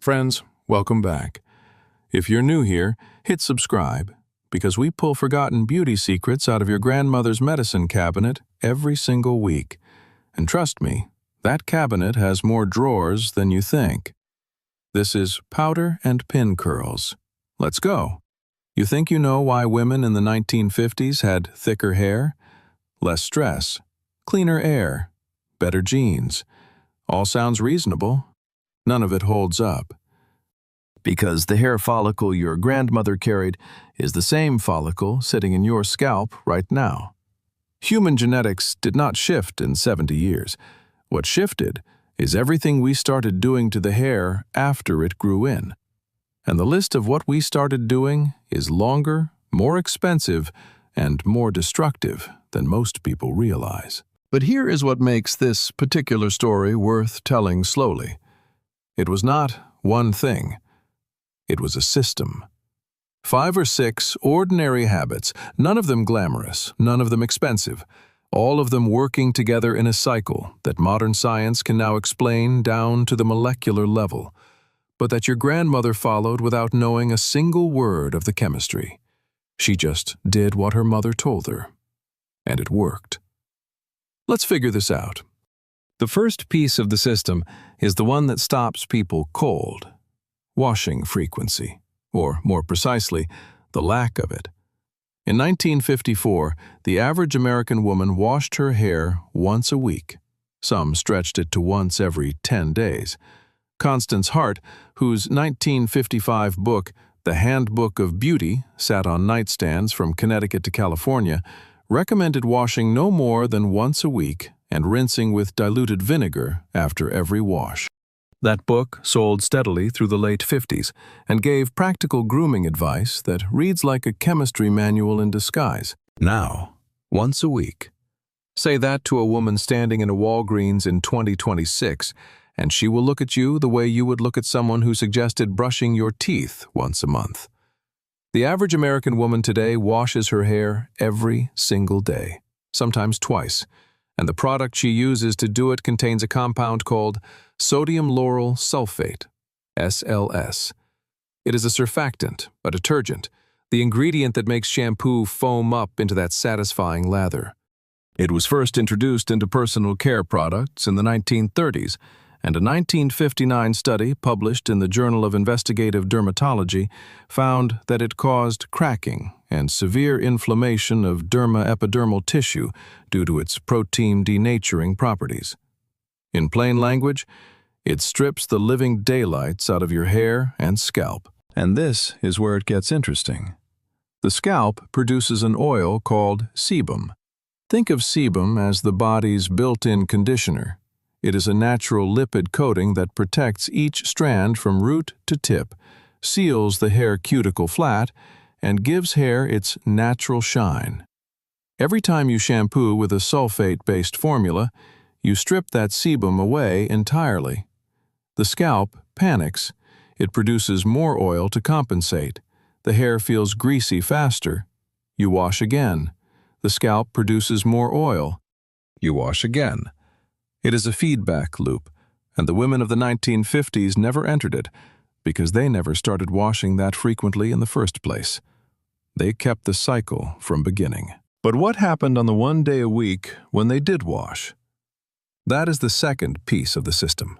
Friends, welcome back. If you're new here, hit subscribe, because we pull forgotten beauty secrets out of your grandmother's medicine cabinet every single week. And trust me, that cabinet has more drawers than you think. This is powder and pin curls. Let's go. You think you know why women in the 1950s had thicker hair? Less stress, cleaner air, better genes. All sounds reasonable. None of it holds up. Because the hair follicle your grandmother carried is the same follicle sitting in your scalp right now. Human genetics did not shift in 70 years. What shifted is everything we started doing to the hair after it grew in. And the list of what we started doing is longer, more expensive, and more destructive than most people realize. But here is what makes this particular story worth telling slowly. It was not one thing. It was a system. 5 or 6 ordinary habits, none of them glamorous, none of them expensive, all of them working together in a cycle that modern science can now explain down to the molecular level, but that your grandmother followed without knowing a single word of the chemistry. She just did what her mother told her, and it worked. Let's figure this out. The first piece of the system is the one that stops people cold. Washing frequency, or more precisely, the lack of it. In 1954, the average American woman washed her hair once a week. Some stretched it to once every 10 days. Constance Hart, whose 1955 book, The Handbook of Beauty, sat on nightstands from Connecticut to California, recommended washing no more than once a week and rinsing with diluted vinegar after every wash. That book sold steadily through the late 50s and gave practical grooming advice that reads like a chemistry manual in disguise. Now, once a week. Say that to a woman standing in a Walgreens in 2026, and she will look at you the way you would look at someone who suggested brushing your teeth once a month. The average American woman today washes her hair every single day, sometimes twice, and the product she uses to do it contains a compound called sodium lauryl sulfate, SLS. It is a surfactant, a detergent, the ingredient that makes shampoo foam up into that satisfying lather. It was first introduced into personal care products in the 1930s, and a 1959 study published in the Journal of Investigative Dermatology found that it caused cracking and severe inflammation of derma-epidermal tissue due to its protein denaturing properties. In plain language, it strips the living daylights out of your hair and scalp. And this is where it gets interesting. The scalp produces an oil called sebum. Think of sebum as the body's built-in conditioner. It is a natural lipid coating that protects each strand from root to tip, seals the hair cuticle flat, and gives hair its natural shine. Every time you shampoo with a sulfate-based formula, you strip that sebum away entirely. The scalp panics. It produces more oil to compensate. The hair feels greasy faster. You wash again. The scalp produces more oil. You wash again. It is a feedback loop, and the women of the 1950s never entered it because they never started washing that frequently in the first place. They kept the cycle from beginning. But what happened on the one day a week when they did wash? That is the second piece of the system.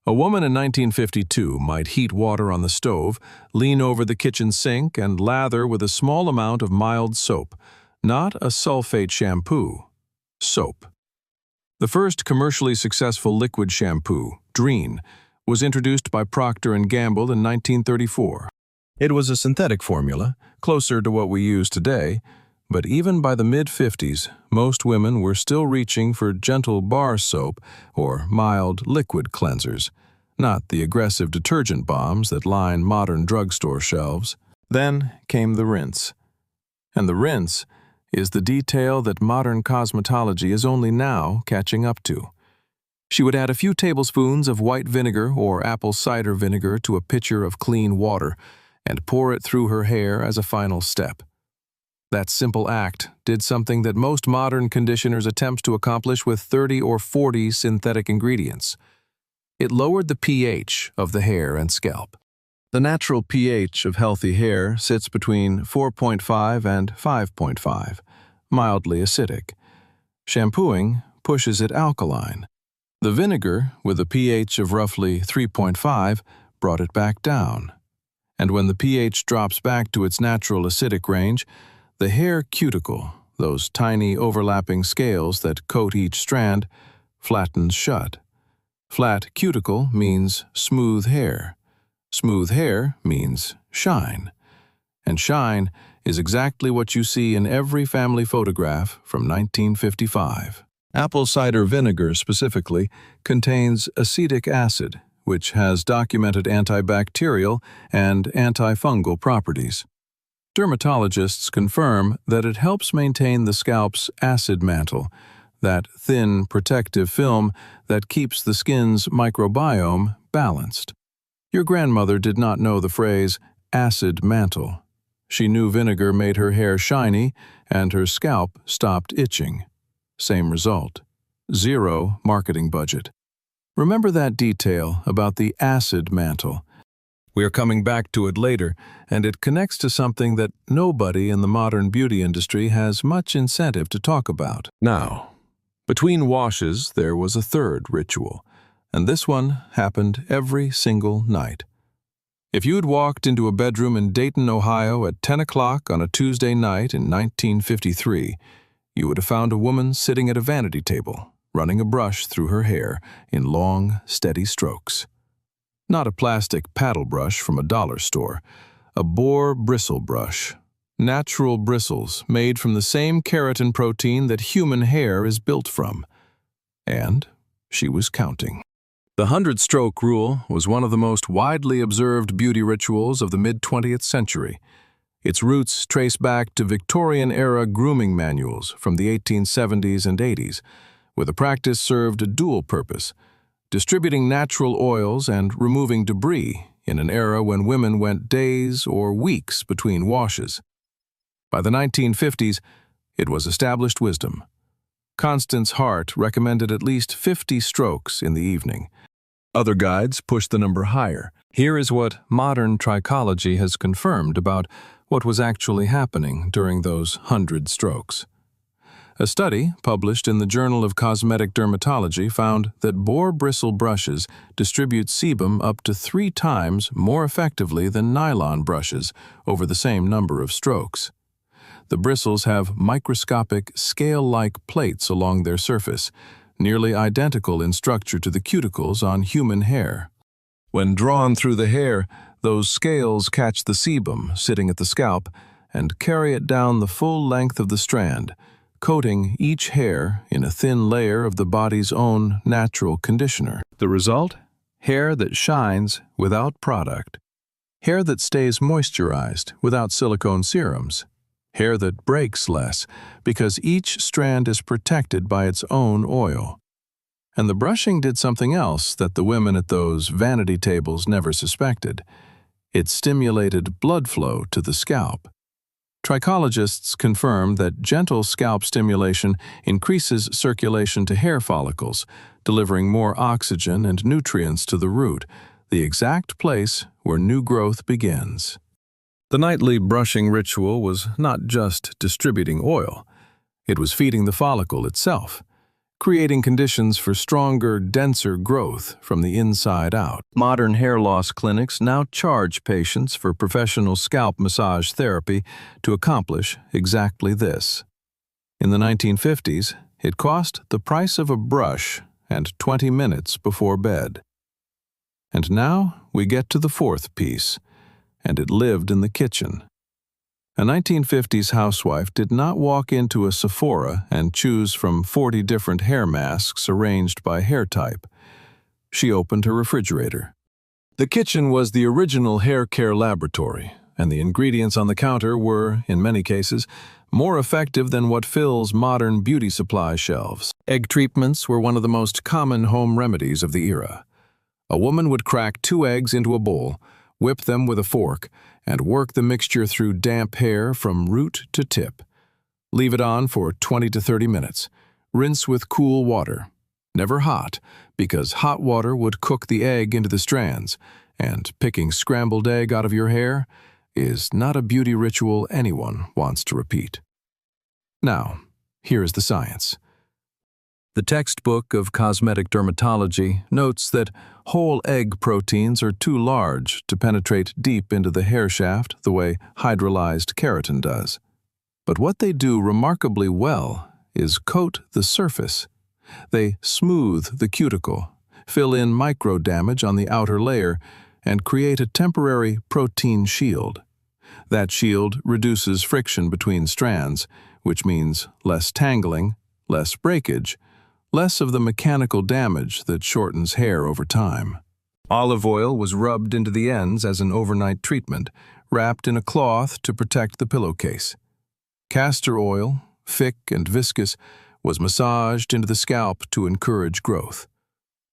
A woman in 1952 might heat water on the stove, lean over the kitchen sink, and lather with a small amount of mild soap, not a sulfate shampoo, soap. The first commercially successful liquid shampoo, Drene, was introduced by Procter & Gamble in 1934. It was a synthetic formula, closer to what we use today, but even by the mid-50s, most women were still reaching for gentle bar soap or mild liquid cleansers, not the aggressive detergent bombs that line modern drugstore shelves. Then came the rinse. And the rinse is the detail that modern cosmetology is only now catching up to. She would add a few tablespoons of white vinegar or apple cider vinegar to a pitcher of clean water and pour it through her hair as a final step. That simple act did something that most modern conditioners attempt to accomplish with 30 or 40 synthetic ingredients. It lowered the pH of the hair and scalp. The natural pH of healthy hair sits between 4.5 and 5.5, mildly acidic. Shampooing pushes it alkaline. The vinegar, with a pH of roughly 3.5, brought it back down. And when the pH drops back to its natural acidic range, the hair cuticle, those tiny overlapping scales that coat each strand, flattens shut. Flat cuticle means smooth hair. Smooth hair means shine. And shine is exactly what you see in every family photograph from 1955. Apple cider vinegar specifically contains acetic acid, which has documented antibacterial and antifungal properties. Dermatologists confirm that it helps maintain the scalp's acid mantle, that thin protective film that keeps the skin's microbiome balanced. Your grandmother did not know the phrase acid mantle. She knew vinegar made her hair shiny and her scalp stopped itching. Same result. Zero marketing budget. Remember that detail about the acid mantle. We are coming back to it later, and it connects to something that nobody in the modern beauty industry has much incentive to talk about. Now, between washes, there was a third ritual, and this one happened every single night. If you had walked into a bedroom in Dayton, Ohio at 10 o'clock on a Tuesday night in 1953, you would have found a woman sitting at a vanity table, running a brush through her hair in long, steady strokes. Not a plastic paddle brush from a dollar store, a boar bristle brush. Natural bristles made from the same keratin protein that human hair is built from. And she was counting. The 100-stroke rule was one of the most widely observed beauty rituals of the mid-20th century. Its roots trace back to Victorian-era grooming manuals from the 1870s and 80s, where the practice served a dual purpose, distributing natural oils and removing debris in an era when women went days or weeks between washes. By the 1950s, it was established wisdom. Constance Hart recommended at least 50 strokes in the evening. Other guides pushed the number higher. Here is what modern trichology has confirmed about what was actually happening during those 100 strokes. A study published in the Journal of Cosmetic Dermatology found that boar bristle brushes distribute sebum up to 3 times more effectively than nylon brushes over the same number of strokes. The bristles have microscopic, scale-like plates along their surface, nearly identical in structure to the cuticles on human hair. When drawn through the hair, those scales catch the sebum sitting at the scalp and carry it down the full length of the strand, coating each hair in a thin layer of the body's own natural conditioner. The result? Hair that shines without product. Hair that stays moisturized without silicone serums. Hair that breaks less because each strand is protected by its own oil. And the brushing did something else that the women at those vanity tables never suspected. It stimulated blood flow to the scalp. Trichologists confirm that gentle scalp stimulation increases circulation to hair follicles, delivering more oxygen and nutrients to the root, the exact place where new growth begins. The nightly brushing ritual was not just distributing oil. It was feeding the follicle itself, creating conditions for stronger, denser growth from the inside out. Modern hair loss clinics now charge patients for professional scalp massage therapy to accomplish exactly this. In the 1950s, it cost the price of a brush and 20 minutes before bed. And now we get to the fourth piece, and it lived in the kitchen. A 1950s housewife did not walk into a Sephora and choose from 40 different hair masks arranged by hair type. She opened her refrigerator. The kitchen was the original hair care laboratory, and the ingredients on the counter were, in many cases, more effective than what fills modern beauty supply shelves. Egg treatments were one of the most common home remedies of the era. A woman would crack 2 eggs into a bowl, whip them with a fork, and work the mixture through damp hair from root to tip. Leave it on for 20 to 30 minutes. Rinse with cool water. Never hot, because hot water would cook the egg into the strands, and picking scrambled egg out of your hair is not a beauty ritual anyone wants to repeat. Now, here is the science. The textbook of cosmetic dermatology notes that whole egg proteins are too large to penetrate deep into the hair shaft the way hydrolyzed keratin does. But what they do remarkably well is coat the surface. They smooth the cuticle, fill in micro damage on the outer layer, and create a temporary protein shield. That shield reduces friction between strands, which means less tangling, less breakage, less of the mechanical damage that shortens hair over time. Olive oil was rubbed into the ends as an overnight treatment, wrapped in a cloth to protect the pillowcase. Castor oil, thick and viscous, was massaged into the scalp to encourage growth.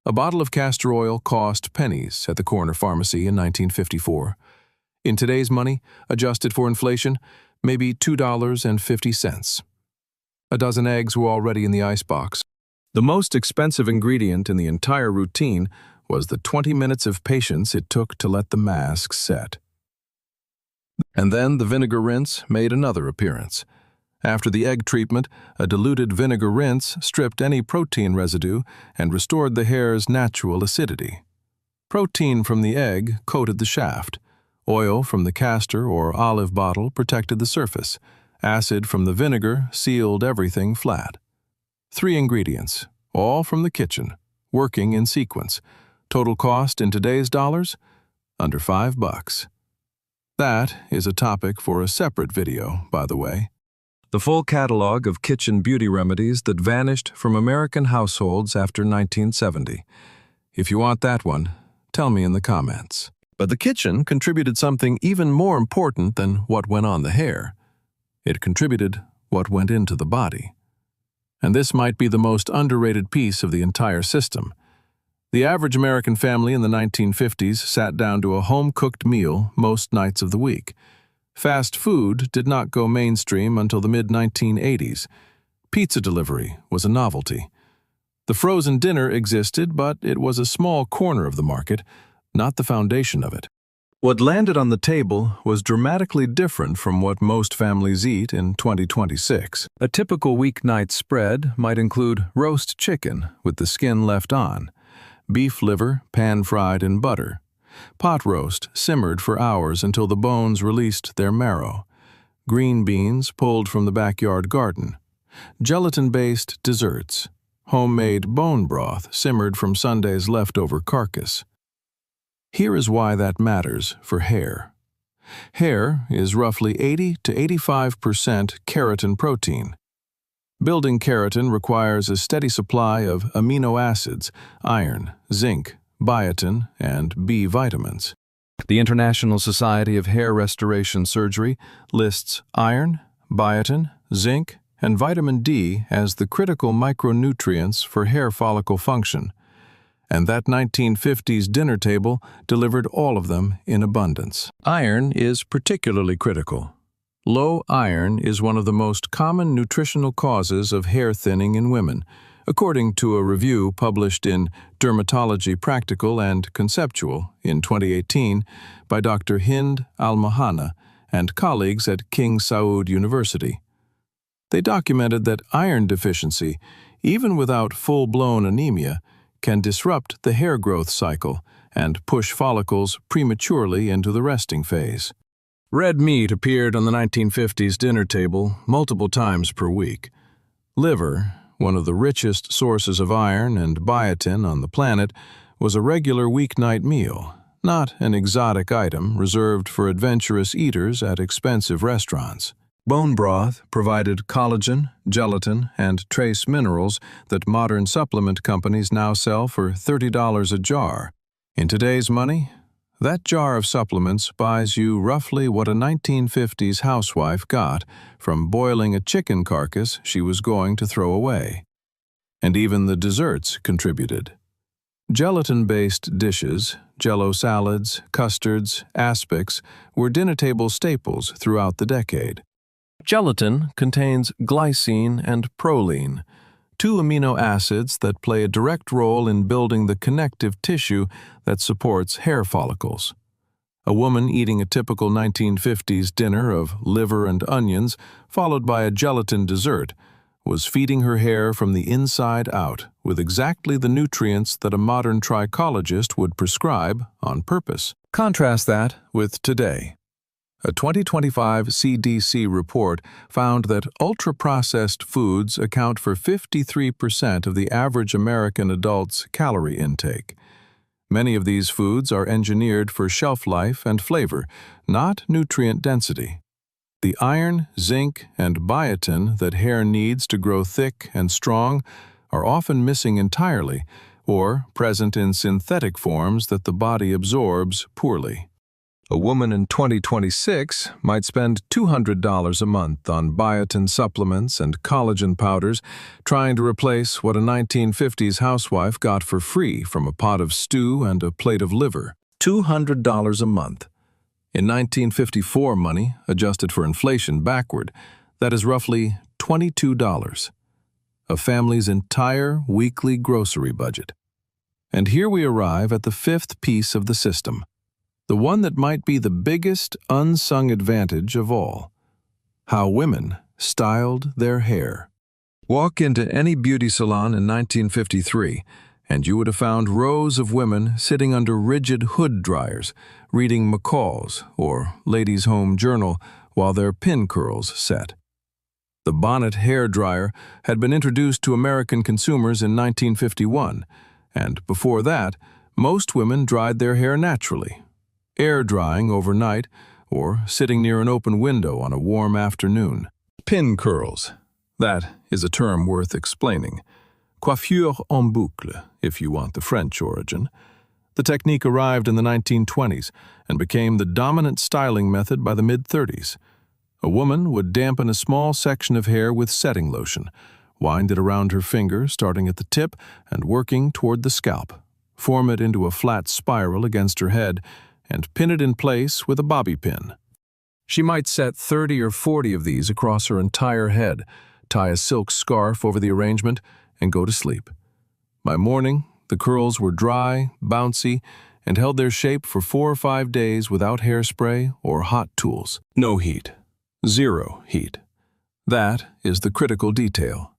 A bottle of castor oil cost pennies at the corner pharmacy in 1954. In today's money, adjusted for inflation, maybe $2.50. A dozen eggs were already in the icebox. The most expensive ingredient in the entire routine was the 20 minutes of patience it took to let the mask set. And then the vinegar rinse made another appearance. After the egg treatment, a diluted vinegar rinse stripped any protein residue and restored the hair's natural acidity. Protein from the egg coated the shaft. Oil from the castor or olive bottle protected the surface. Acid from the vinegar sealed everything flat. 3 ingredients, all from the kitchen, working in sequence. Total cost in today's dollars? Under $5. That is a topic for a separate video, by the way. The full catalog of kitchen beauty remedies that vanished from American households after 1970. If you want that one, tell me in the comments. But the kitchen contributed something even more important than what went on the hair. It contributed what went into the body. And this might be the most underrated piece of the entire system. The average American family in the 1950s sat down to a home-cooked meal most nights of the week. Fast food did not go mainstream until the mid-1980s. Pizza delivery was a novelty. The frozen dinner existed, but it was a small corner of the market, not the foundation of it. What landed on the table was dramatically different from what most families eat in 2026. A typical weeknight spread might include roast chicken with the skin left on, beef liver pan-fried in butter, pot roast simmered for hours until the bones released their marrow, green beans pulled from the backyard garden, gelatin-based desserts, homemade bone broth simmered from Sunday's leftover carcass. Here is why that matters for hair. Hair is roughly 80 to 85% keratin protein. Building keratin requires a steady supply of amino acids, iron, zinc, biotin, and B vitamins. The International Society of Hair Restoration Surgery lists iron, biotin, zinc, and vitamin D as the critical micronutrients for hair follicle function. And that 1950s dinner table delivered all of them in abundance. Iron is particularly critical. Low iron is one of the most common nutritional causes of hair thinning in women, according to a review published in Dermatology Practical and Conceptual in 2018 by Dr. Hind Al-Mahana and colleagues at King Saud University. They documented that iron deficiency, even without full-blown anemia, can disrupt the hair growth cycle and push follicles prematurely into the resting phase. Red meat appeared on the 1950s dinner table multiple times per week. Liver, one of the richest sources of iron and biotin on the planet, was a regular weeknight meal, not an exotic item reserved for adventurous eaters at expensive restaurants. Bone broth provided collagen, gelatin, and trace minerals that modern supplement companies now sell for $30 a jar. In today's money, that jar of supplements buys you roughly what a 1950s housewife got from boiling a chicken carcass she was going to throw away. And even the desserts contributed. Gelatin-based dishes, Jell-O salads, custards, aspics, were dinner table staples throughout the decade. Gelatin contains glycine and proline, two amino acids that play a direct role in building the connective tissue that supports hair follicles. A woman eating a typical 1950s dinner of liver and onions, followed by a gelatin dessert, was feeding her hair from the inside out with exactly the nutrients that a modern trichologist would prescribe on purpose. Contrast that with today. A 2025 CDC report found that ultra-processed foods account for 53% of the average American adult's calorie intake. Many of these foods are engineered for shelf life and flavor, not nutrient density. The iron, zinc, and biotin that hair needs to grow thick and strong are often missing entirely or present in synthetic forms that the body absorbs poorly. A woman in 2026 might spend $200 a month on biotin supplements and collagen powders trying to replace what a 1950s housewife got for free from a pot of stew and a plate of liver. $200 a month. In 1954 money, adjusted for inflation backward, that is roughly $22. A family's entire weekly grocery budget. And here we arrive at the fifth piece of the system. The one that might be the biggest unsung advantage of all. How women styled their hair. Walk into any beauty salon in 1953, and you would have found rows of women sitting under rigid hood dryers, reading McCall's or Ladies' Home Journal while their pin curls set. The bonnet hair dryer had been introduced to American consumers in 1951, and before that, most women dried their hair naturally, air drying overnight or sitting near an open window on a warm afternoon. Pin curls. That is a term worth explaining. Coiffure en boucle, if you want the French origin. The technique arrived in the 1920s and became the dominant styling method by the mid-30s. A woman would dampen a small section of hair with setting lotion, wind it around her finger, starting at the tip and working toward the scalp, form it into a flat spiral against her head, and pin it in place with a bobby pin. She might set 30 or 40 of these across her entire head, tie a silk scarf over the arrangement, and go to sleep. By morning, the curls were dry, bouncy, and held their shape for 4 or 5 days without hairspray or hot tools. No heat. Zero heat. That is the critical detail.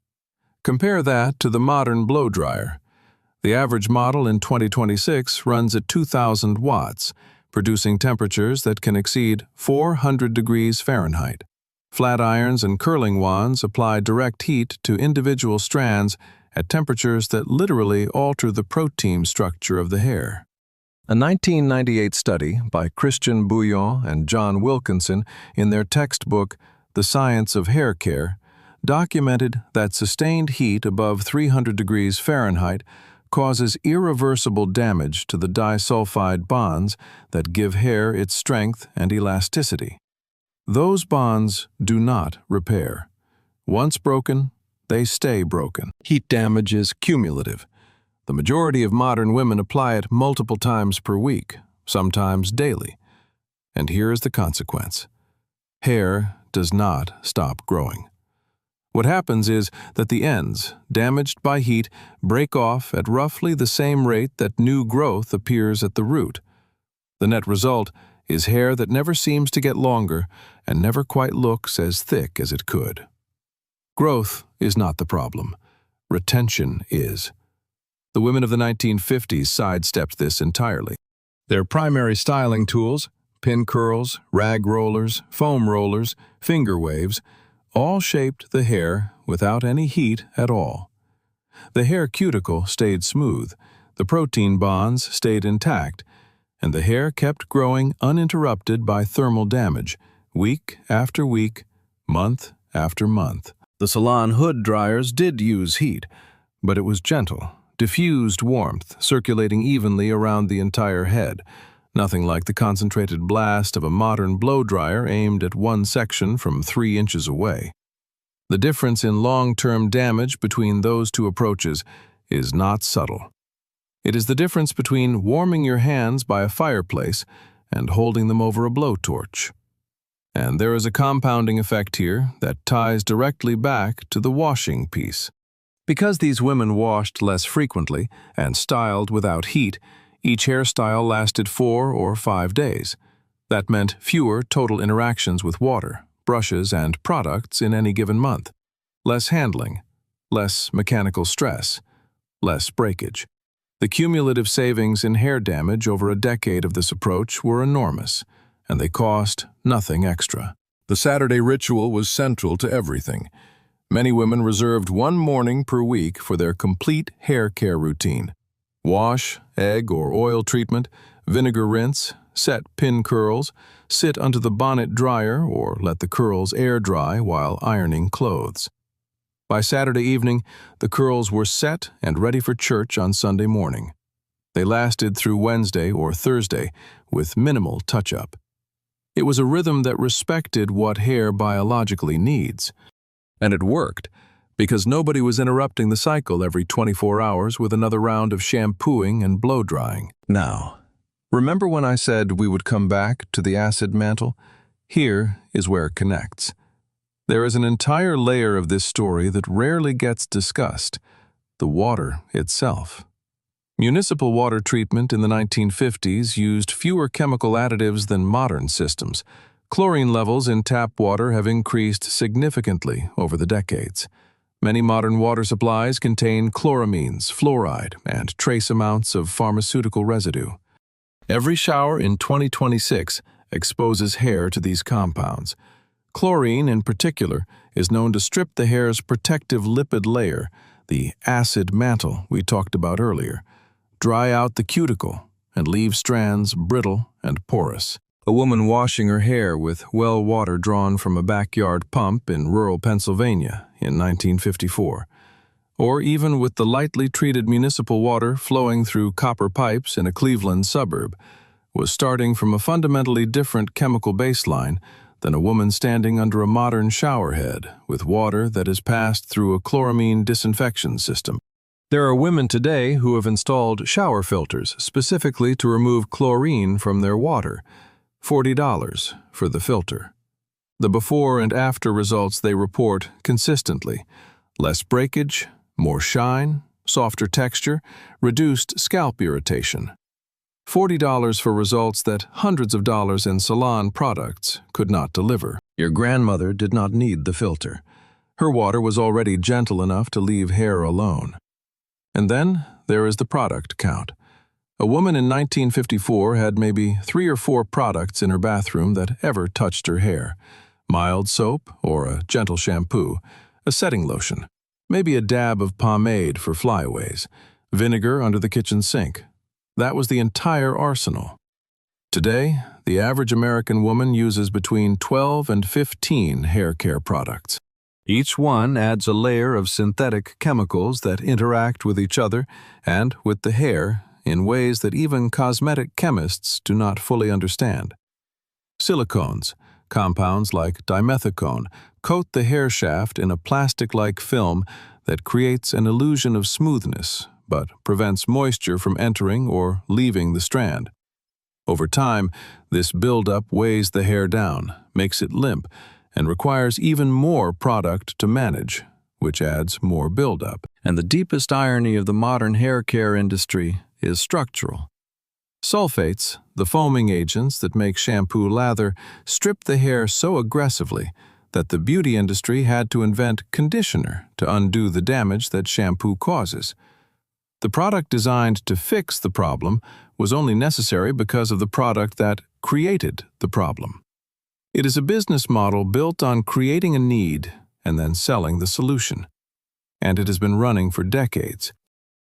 Compare that to the modern blow dryer. The average model in 2026 runs at 2,000 watts, producing temperatures that can exceed 400 degrees Fahrenheit. Flat irons and curling wands apply direct heat to individual strands at temperatures that literally alter the protein structure of the hair. A 1998 study by Christian Bouillon and John Wilkinson in their textbook, The Science of Hair Care, documented that sustained heat above 300 degrees Fahrenheit causes irreversible damage to the disulfide bonds that give hair its strength and elasticity. Those bonds do not repair. Once broken, they stay broken. Heat damage is cumulative. The majority of modern women apply it multiple times per week, sometimes daily. And here is the consequence. Hair does not stop growing. What happens is that the ends, damaged by heat, break off at roughly the same rate that new growth appears at the root. The net result is hair that never seems to get longer and never quite looks as thick as it could. Growth is not the problem. Retention is. The women of the 1950s sidestepped this entirely. Their primary styling tools, pin curls, rag rollers, foam rollers, finger waves, all shaped the hair without any heat at all. The hair cuticle stayed smooth, the protein bonds stayed intact, and the hair kept growing uninterrupted by thermal damage, week after week, month after month. The salon hood dryers did use heat, but it was gentle, diffused warmth circulating evenly around the entire head, nothing like the concentrated blast of a modern blow dryer aimed at one section from 3 inches away. The difference in long-term damage between those two approaches is not subtle. It is the difference between warming your hands by a fireplace and holding them over a blowtorch. And there is a compounding effect here that ties directly back to the washing piece. Because these women washed less frequently and styled without heat, each hairstyle lasted 4 or 5 days. That meant fewer total interactions with water, brushes, and products in any given month. Less handling, less mechanical stress, less breakage. The cumulative savings in hair damage over a decade of this approach were enormous, and they cost nothing extra. The Saturday ritual was central to everything. Many women reserved one morning per week for their complete hair care routine. Wash, egg or oil treatment, vinegar rinse, set pin curls, sit under the bonnet dryer or let the curls air dry while ironing clothes. By Saturday evening, the curls were set and ready for church on Sunday morning. They lasted through Wednesday or Thursday with minimal touch-up. It was a rhythm that respected what hair biologically needs. And it worked, because nobody was interrupting the cycle every 24 hours with another round of shampooing and blow-drying. Now, remember when I said we would come back to the acid mantle? Here is where it connects. There is an entire layer of this story that rarely gets discussed: the water itself. Municipal water treatment in the 1950s used fewer chemical additives than modern systems. Chlorine levels in tap water have increased significantly over the decades. Many modern water supplies contain chloramines, fluoride, and trace amounts of pharmaceutical residue. Every shower in 2026 exposes hair to these compounds. Chlorine, in particular, is known to strip the hair's protective lipid layer, the acid mantle we talked about earlier, dry out the cuticle, and leave strands brittle and porous. A woman washing her hair with well water drawn from a backyard pump in rural Pennsylvania in 1954, or even with the lightly treated municipal water flowing through copper pipes in a Cleveland suburb, was starting from a fundamentally different chemical baseline than a woman standing under a modern shower head with water that is passed through a chloramine disinfection system. There are women today who have installed shower filters specifically to remove chlorine from their water. $40 for the filter. The before and after results they report consistently: less breakage, more shine, softer texture, reduced scalp irritation. $40 for results that hundreds of dollars in salon products could not deliver. Your grandmother did not need the filter. Her water was already gentle enough to leave hair alone. And then there is the product count. A woman in 1954 had maybe 3 or 4 products in her bathroom that ever touched her hair: mild soap or a gentle shampoo, a setting lotion, maybe a dab of pomade for flyaways, vinegar under the kitchen sink. That was the entire arsenal. Today, the average American woman uses between 12 and 15 hair care products. Each one adds a layer of synthetic chemicals that interact with each other and with the hair in ways that even cosmetic chemists do not fully understand. Silicones, compounds like dimethicone, coat the hair shaft in a plastic-like film that creates an illusion of smoothness but prevents moisture from entering or leaving the strand. Over time, this buildup weighs the hair down, makes it limp, and requires even more product to manage, which adds more buildup. And the deepest irony of the modern hair care industry is structural. Sulfates, the foaming agents that make shampoo lather, strip the hair so aggressively that the beauty industry had to invent conditioner to undo the damage that shampoo causes. The product designed to fix the problem was only necessary because of the product that created the problem. It is a business model built on creating a need and then selling the solution. And it has been running for decades.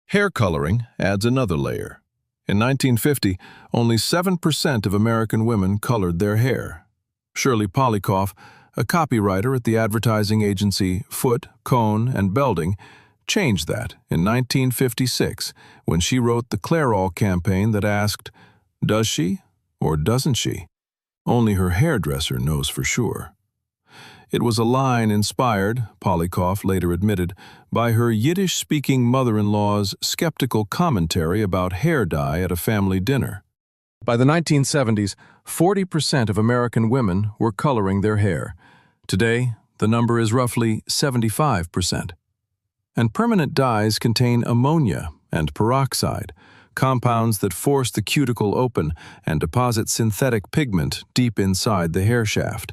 Hair coloring adds another layer. In 1950, only 7% of American women colored their hair. Shirley Polikoff, a copywriter at the advertising agency Foot, Cone, and Belding, changed that in 1956 when she wrote the Clairol campaign that asked, "Does she or doesn't she? Only her hairdresser knows for sure." It was a line inspired, Polikoff later admitted, by her Yiddish-speaking mother-in-law's skeptical commentary about hair dye at a family dinner. By the 1970s, 40% of American women were coloring their hair. Today, the number is roughly 75%. And permanent dyes contain ammonia and peroxide, compounds that force the cuticle open and deposit synthetic pigment deep inside the hair shaft.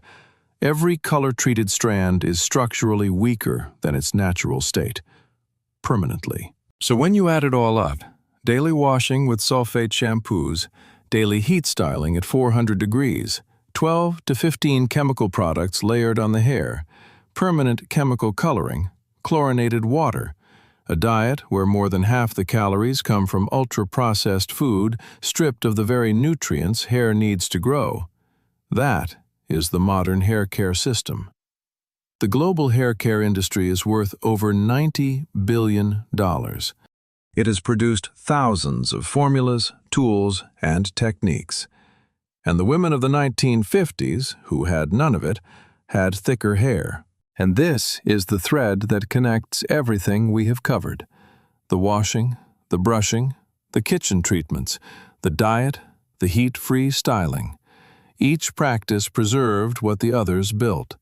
Every color-treated strand is structurally weaker than its natural state, permanently. So when you add it all up, daily washing with sulfate shampoos, daily heat styling at 400 degrees, 12 to 15 chemical products layered on the hair, permanent chemical coloring, chlorinated water, a diet where more than half the calories come from ultra-processed food stripped of the very nutrients hair needs to grow. That is the modern hair care system. The global hair care industry is worth over $90 billion. It has produced thousands of formulas, tools, and techniques. And the women of the 1950s, who had none of it, had thicker hair. And this is the thread that connects everything we have covered: the washing, the brushing, the kitchen treatments, the diet, the heat-free styling. Each practice preserved what the others built.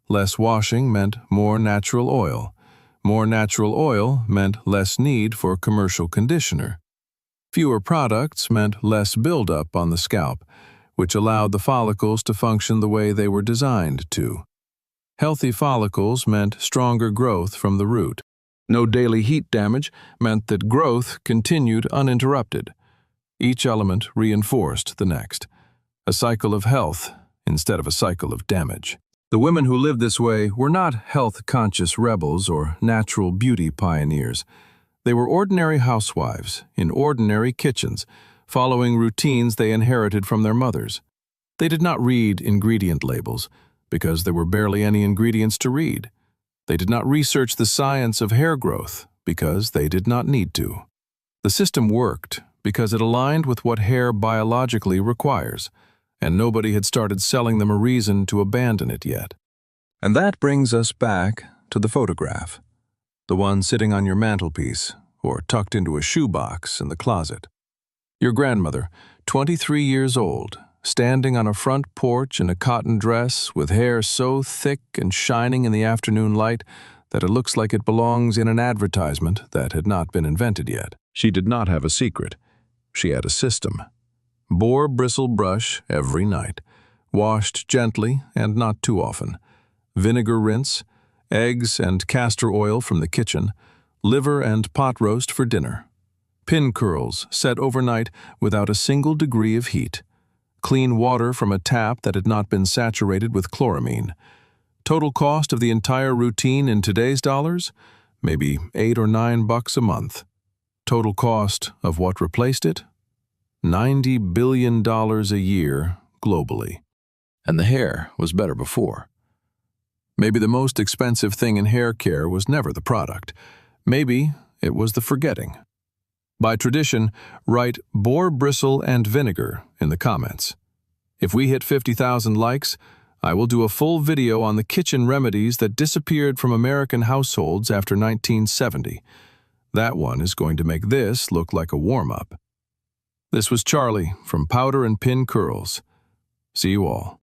Less washing meant more natural oil. More natural oil meant less need for commercial conditioner. Fewer products meant less buildup on the scalp, which allowed the follicles to function the way they were designed to. Healthy follicles meant stronger growth from the root. No daily heat damage meant that growth continued uninterrupted. Each element reinforced the next. A cycle of health instead of a cycle of damage. The women who lived this way were not health-conscious rebels or natural beauty pioneers. They were ordinary housewives in ordinary kitchens, following routines they inherited from their mothers. They did not read ingredient labels, because there were barely any ingredients to read. They did not research the science of hair growth, because they did not need to. The system worked because it aligned with what hair biologically requires, and nobody had started selling them a reason to abandon it yet. And that brings us back to the photograph, the one sitting on your mantelpiece or tucked into a shoebox in the closet. Your grandmother, 23 years old, standing on a front porch in a cotton dress with hair so thick and shining in the afternoon light that it looks like it belongs in an advertisement that had not been invented yet. She did not have a secret. She had a system. Boar bristle brush every night, washed gently and not too often. Vinegar rinse, eggs and castor oil from the kitchen, liver and pot roast for dinner. Pin curls set overnight without a single degree of heat. Clean water from a tap that had not been saturated with chloramine. Total cost of the entire routine in today's dollars? Maybe $8 or $9 a month. Total cost of what replaced it? $90 billion a year globally. And the hair was better before. Maybe the most expensive thing in hair care was never the product. Maybe it was the forgetting. By tradition, write boar bristle and vinegar in the comments. If we hit 50,000 likes, I will do a full video on the kitchen remedies that disappeared from American households after 1970. That one is going to make this look like a warm-up. This was Charlie from Powder and Pin Curls. See you all.